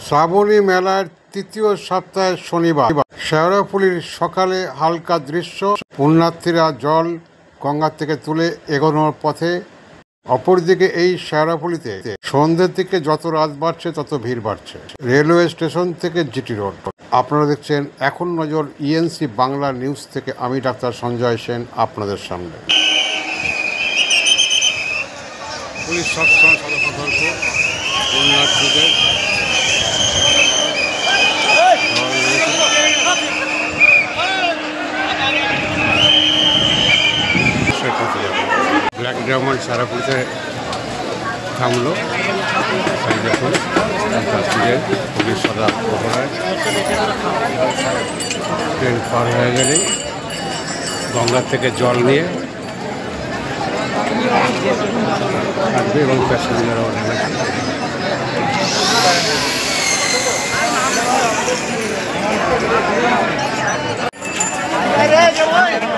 শ্রাবণী মেলার তৃতীয় সপ্তাহে শনিবার শেওড়াফুলির সকালে হালকা দৃশ্য। পুণ্যার্থীরা জল গঙ্গা থেকে তুলে এগোনোর পথে। অপরদিকে এই শেওড়াফুলিতে সন্ধ্যের দিকে যত রাত বাড়ছে তত ভিড় বাড়ছে। রেলওয়ে স্টেশন থেকে জিটি রোড। আপনারা দেখছেন এখন নজর ইএনসি বাংলা নিউজ থেকে। আমি ডাক্তার সঞ্জয় সেন আপনাদের সামনে। পুলিশ সবসময় সতর্ক পুণ্যার্থীদের। ব্ল্যাক ডায়মন্ড শেওড়াফুলিতে থামলো। দেখুন যাত্রীদের পুলিশ সতর্ক করায় ট্রেন পার হয়ে গেলেই গঙ্গার থেকে জল নিয়ে থাকবে এবং প্যাসেঞ্জারও নেমেছে।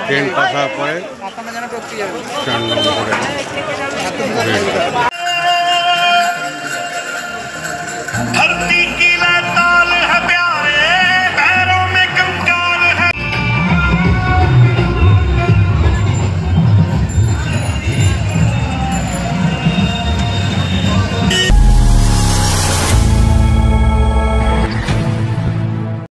ট্রেন পাঠার পরে 4 নম্বরে